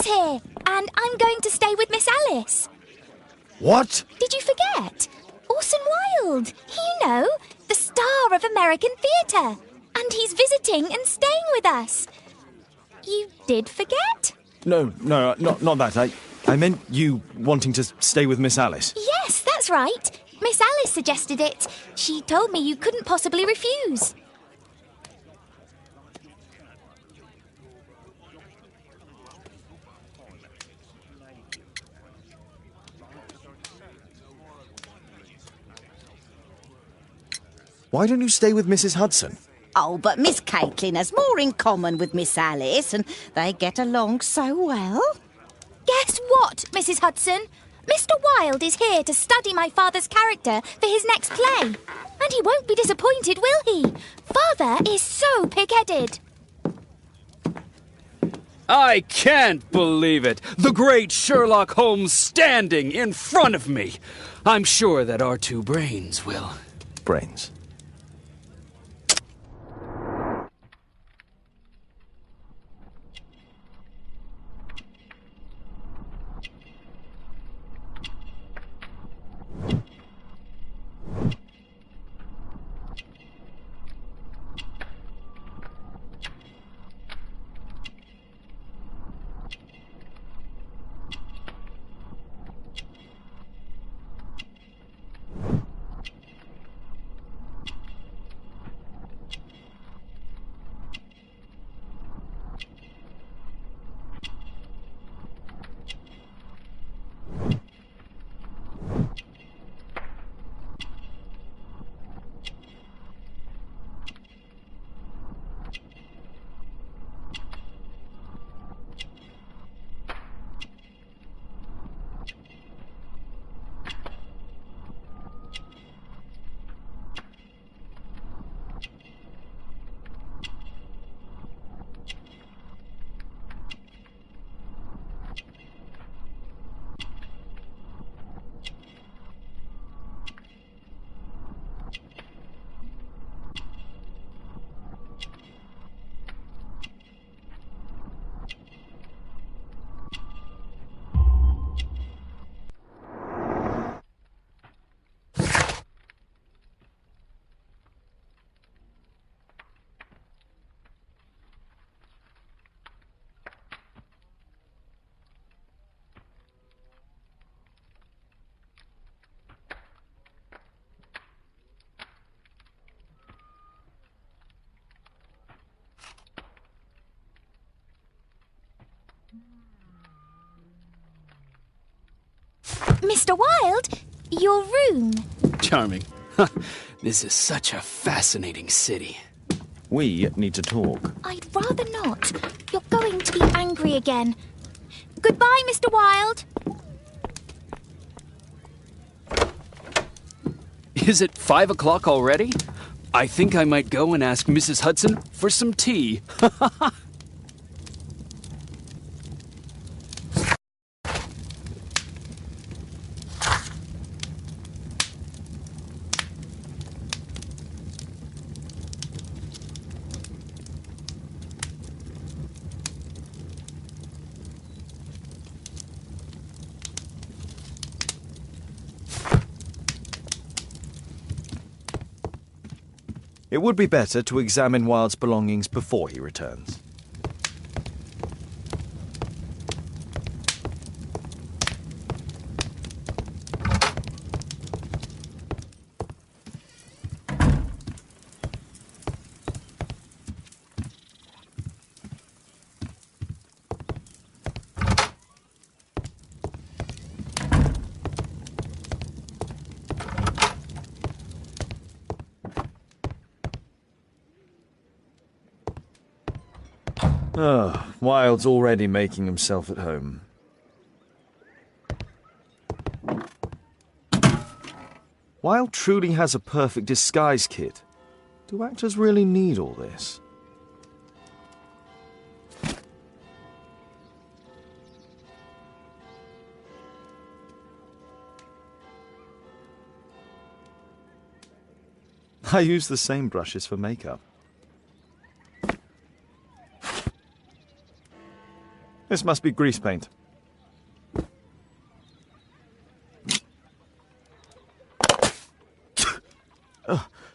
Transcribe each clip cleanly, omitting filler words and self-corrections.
is here, and I'm going to stay with Miss Alice. What? Did you forget? Orson Wilde, you know, the star of American theatre. And he's visiting and staying with us. You did forget? No, not that. I meant you wanting to stay with Miss Alice. Yes, that's right. Miss Alice suggested it. She told me you couldn't possibly refuse. Why don't you stay with Mrs. Hudson? Oh, but Miss Caitlin has more in common with Miss Alice, and they get along so well. Guess what, Mrs. Hudson? Mr. Wilde is here to study my father's character for his next play. And he won't be disappointed, will he? Father is so pig-headed. I can't believe it! The great Sherlock Holmes standing in front of me! I'm sure that our two brains will... Brains. Mr. Wilde, your room. Charming. This is such a fascinating city. We need to talk. I'd rather not. You're going to be angry again. Goodbye, Mr. Wilde. Is it 5 o'clock already? I think I might go and ask Mrs. Hudson for some tea. It would be better to examine Wilde's belongings before he returns. Wilde's already making himself at home. Wilde truly has a perfect disguise kit. Do actors really need all this? I use the same brushes for makeup. This must be grease paint.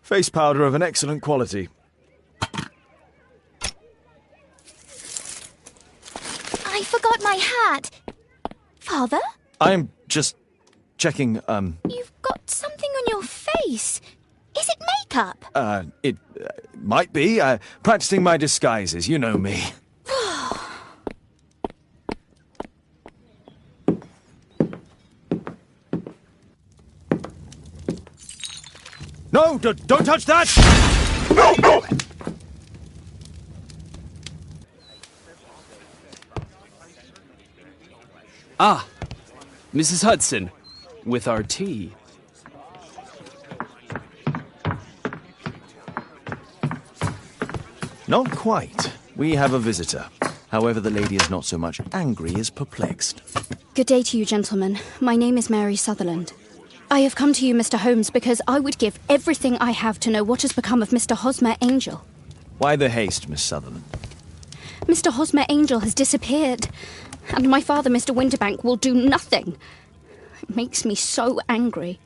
Face powder of an excellent quality. I forgot my hat. Father? I'm just checking, You've got something on your face. Is it makeup? It might be. Practicing my disguises, you know me. No, don't touch that! No, no! Ah, Mrs. Hudson, with our tea. Not quite. We have a visitor. However, the lady is not so much angry as perplexed. Good day to you, gentlemen. My name is Mary Sutherland. I have come to you, Mr. Holmes, because I would give everything I have to know what has become of Mr. Hosmer Angel. Why the haste, Miss Sutherland? Mr. Hosmer Angel has disappeared, and my father, Mr. Winterbank, will do nothing. It makes me so angry.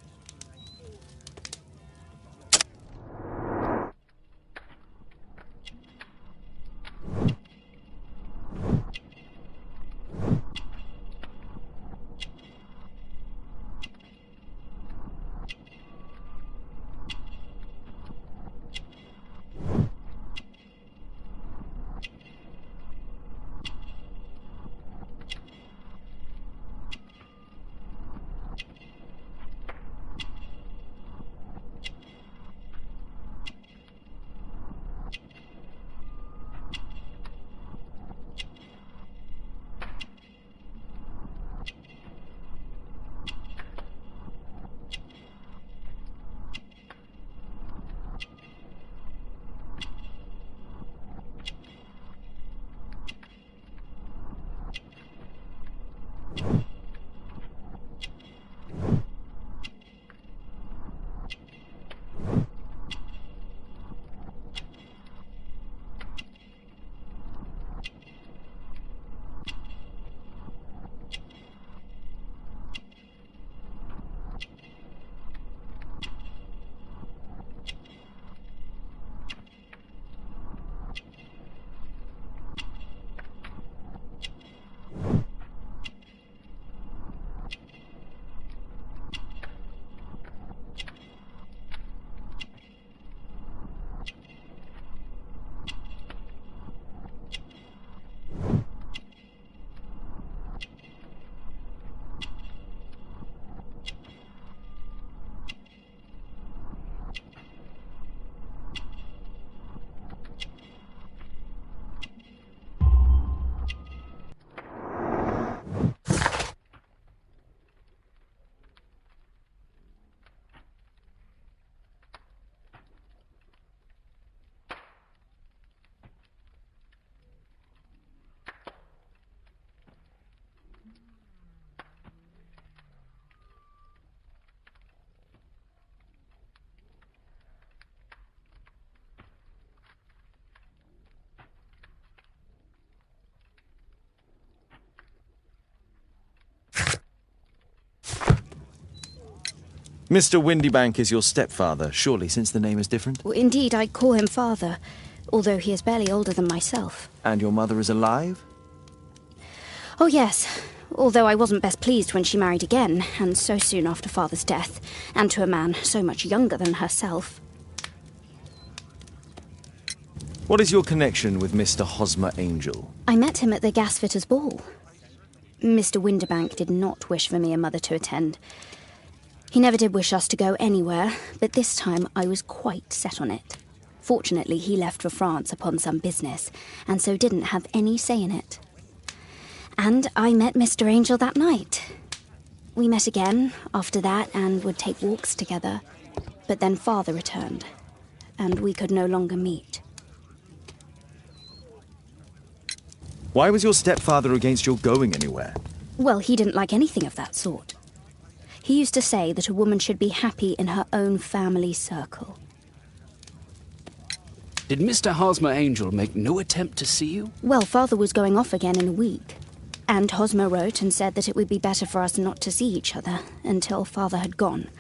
Mr. Windybank is your stepfather, surely, since the name is different? Well, indeed, I call him father, although he is barely older than myself. And your mother is alive? Oh, yes, although I wasn't best pleased when she married again, and so soon after father's death, and to a man so much younger than herself. What is your connection with Mr. Hosmer Angel? I met him at the gasfitter's ball. Mr. Winterbank did not wish for me and mother to attend. He never did wish us to go anywhere, but this time I was quite set on it. Fortunately, he left for France upon some business, and so didn't have any say in it. And I met Mr. Angel that night. We met again after that and would take walks together. But then father returned, and we could no longer meet. Why was your stepfather against your going anywhere? Well, he didn't like anything of that sort. He used to say that a woman should be happy in her own family circle. Did Mr. Hosmer Angel make no attempt to see you? Well, father was going off again in a week. And Hosmer wrote and said that it would be better for us not to see each other until Father had gone.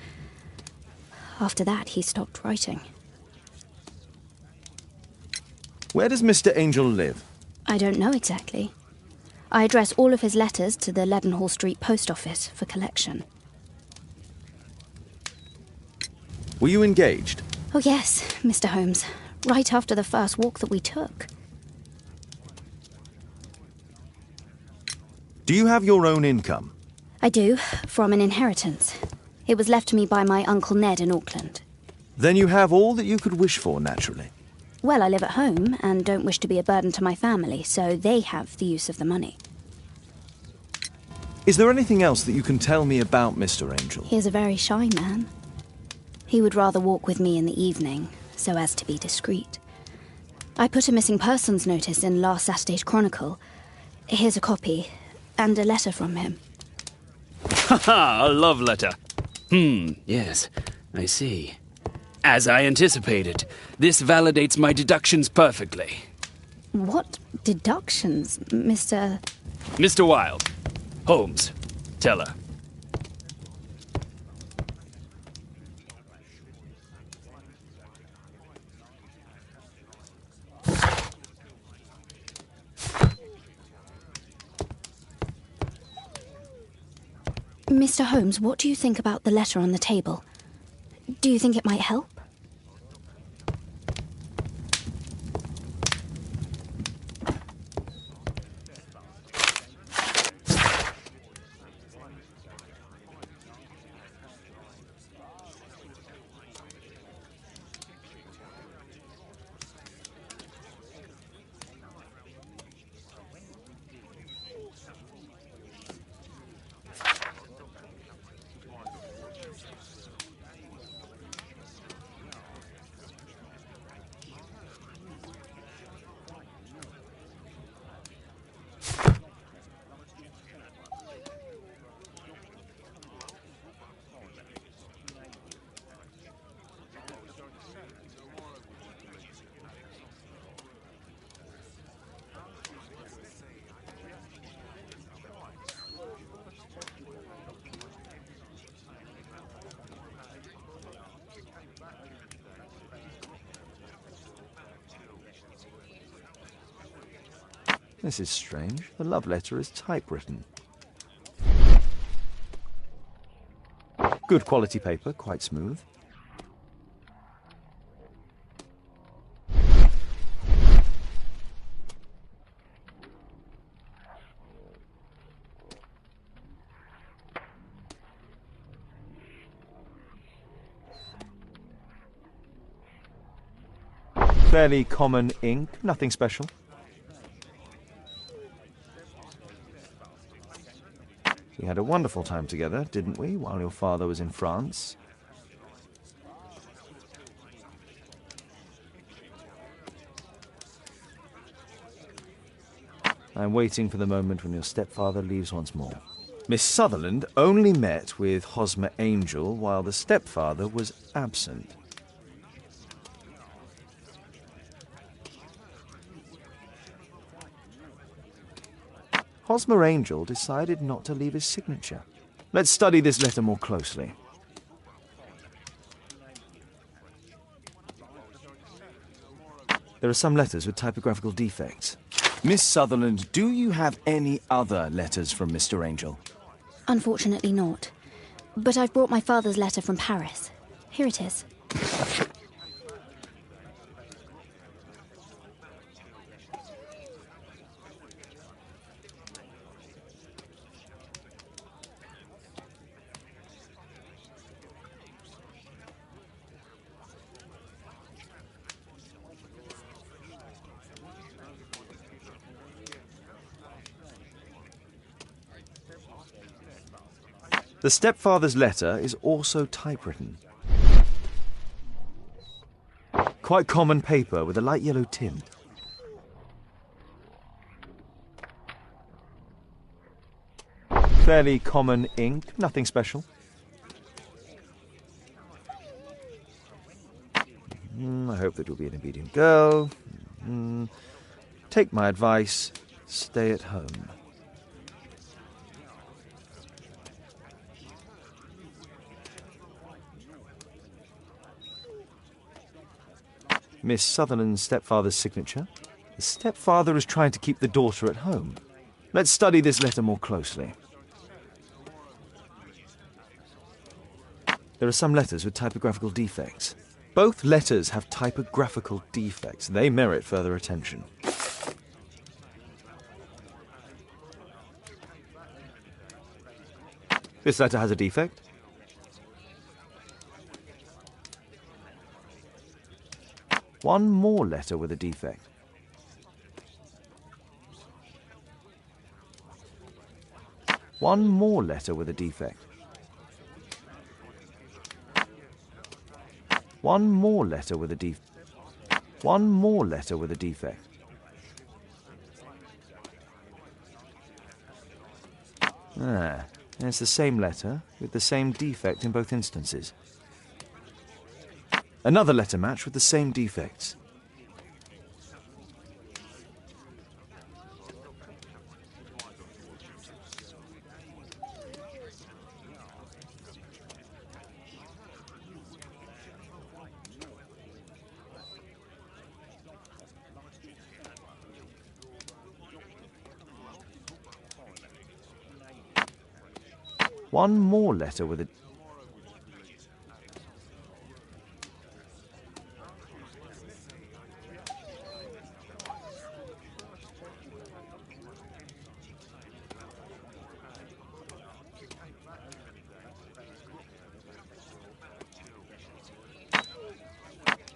After that, he stopped writing. Where does Mr. Angel live? I don't know exactly. I address all of his letters to the Leadenhall Street Post Office for collection. Were you engaged? Oh yes, Mr. Holmes. Right after the first walk that we took. Do you have your own income? I do, from an inheritance. It was left to me by my Uncle Ned in Auckland. Then you have all that you could wish for, naturally. Well, I live at home and don't wish to be a burden to my family, so they have the use of the money. Is there anything else that you can tell me about Mr. Angel? He is a very shy man. He would rather walk with me in the evening, so as to be discreet. I put a missing persons notice in last Saturday's Chronicle. Here's a copy, and a letter from him. Haha, a love letter. Yes, I see. As I anticipated, this validates my deductions perfectly. What deductions, Mr. Mr. Wilde. Holmes. Tell her. Mr. Holmes, what do you think about the letter on the table? Do you think it might help? This is strange. The love letter is typewritten. Good quality paper, quite smooth. Fairly common ink, nothing special. We had a wonderful time together, didn't we, while your father was in France? I'm waiting for the moment when your stepfather leaves once more. Miss Sutherland only met with Hosmer Angel while the stepfather was absent. Hosmer Angel decided not to leave his signature. Let's study this letter more closely. There are some letters with typographical defects. Miss Sutherland, do you have any other letters from Mr. Angel? Unfortunately not. But I've brought my father's letter from Paris. Here it is. The stepfather's letter is also typewritten. Quite common paper with a light yellow tint. Fairly common ink, nothing special. I hope that you'll be an obedient girl. Take my advice, stay at home. Miss Sutherland's stepfather's signature. The stepfather is trying to keep the daughter at home. Let's study this letter more closely. There are some letters with typographical defects. Both letters have typographical defects. They merit further attention. This letter has a defect. One more letter with a defect. One more letter with a defect. One more letter with a defect. One more letter with a defect. Ah, it's the same letter with the same defect in both instances. Another letter match with the same defects. One more letter with a...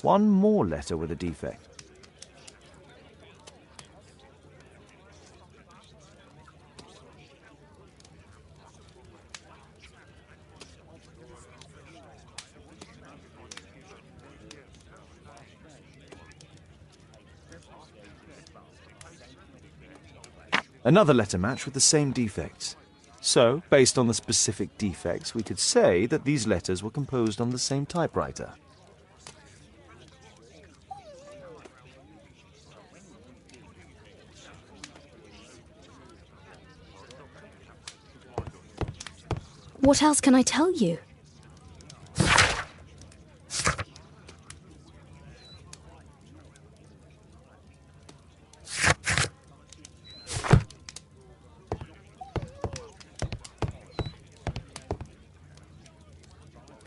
One more letter with a defect. Another letter match with the same defects. So, based on the specific defects, we could say that these letters were composed on the same typewriter. What else can I tell you?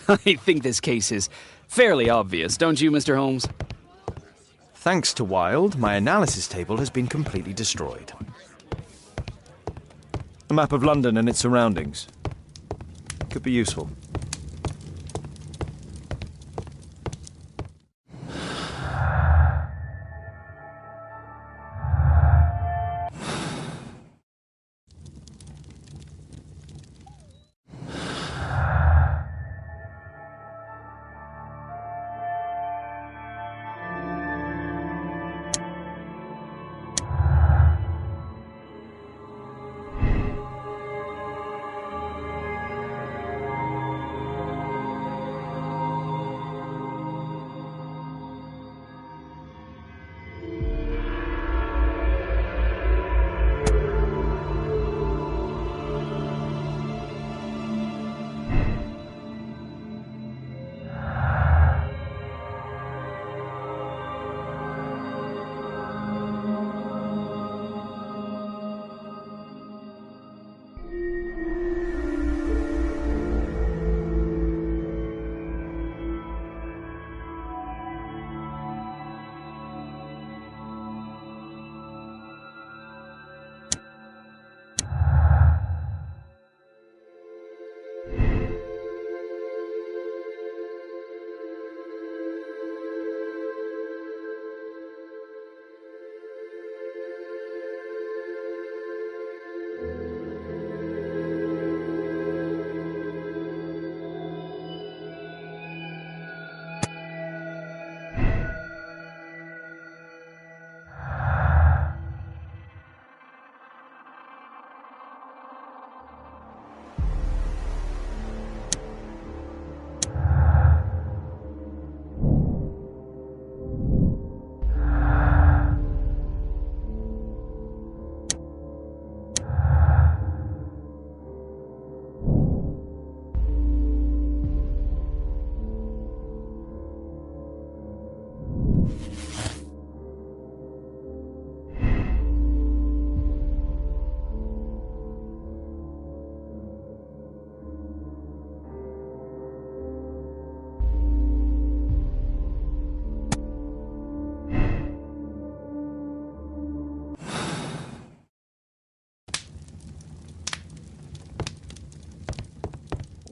I think this case is fairly obvious, don't you, Mr. Holmes? Thanks to Wilde, my analysis table has been completely destroyed. A map of London and its surroundings. Could be useful.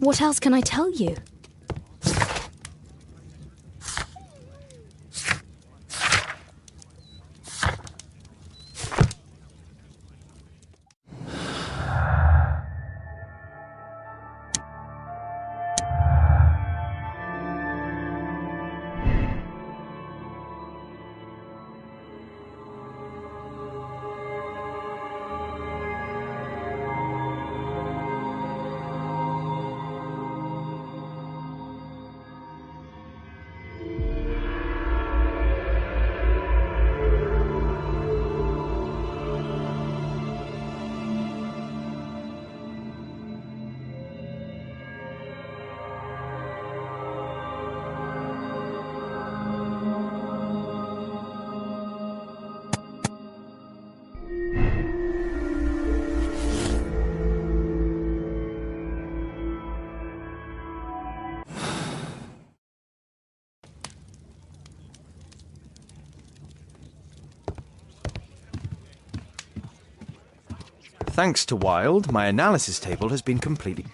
What else can I tell you? Thanks to Wilde, my analysis table has been completely...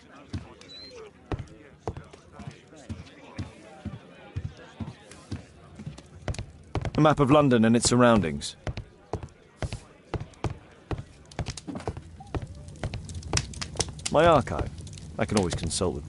A map of London and its surroundings. My archive. I can always consult with...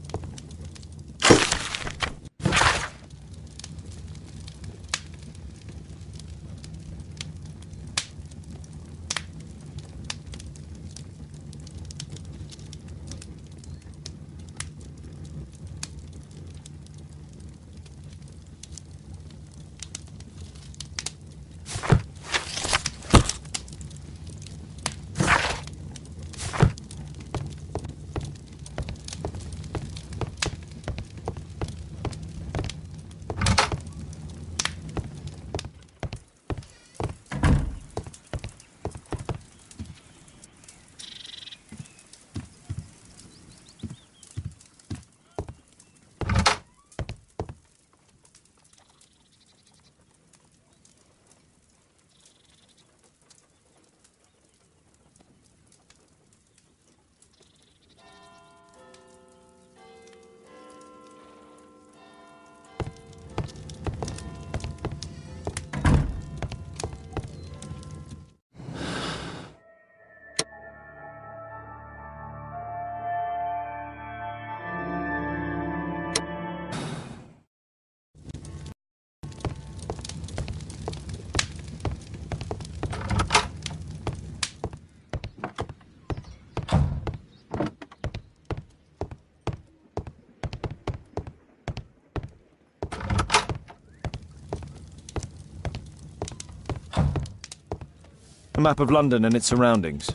A map of London and its surroundings.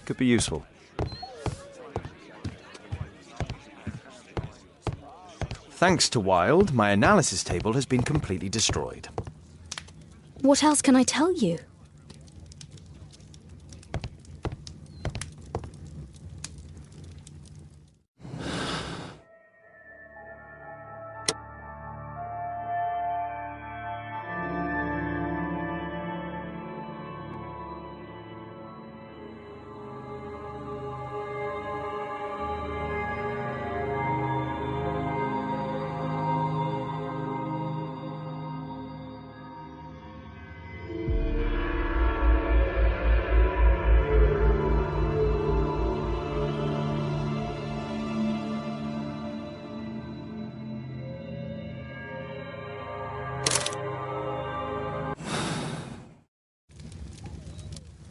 Could be useful. Thanks to Wilde, my analysis table has been completely destroyed. What else can I tell you?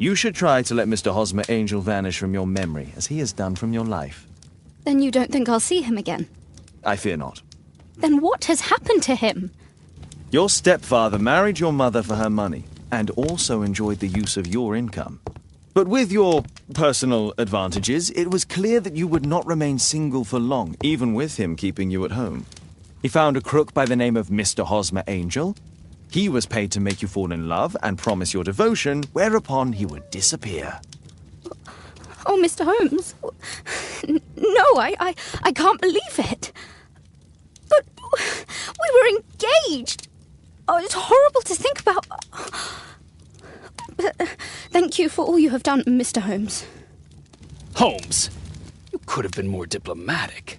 You should try to let Mr. Hosmer Angel vanish from your memory, as he has done from your life. Then you don't think I'll see him again? I fear not. Then what has happened to him? Your stepfather married your mother for her money, and also enjoyed the use of your income. But with your personal advantages, it was clear that you would not remain single for long, even with him keeping you at home. He found a crook by the name of Mr. Hosmer Angel. He was paid to make you fall in love and promise your devotion, whereupon he would disappear. Oh, Mr. Holmes. No, I can't believe it. But we were engaged. Oh, it's horrible to think about. But thank you for all you have done, Mr. Holmes. Holmes! You could have been more diplomatic.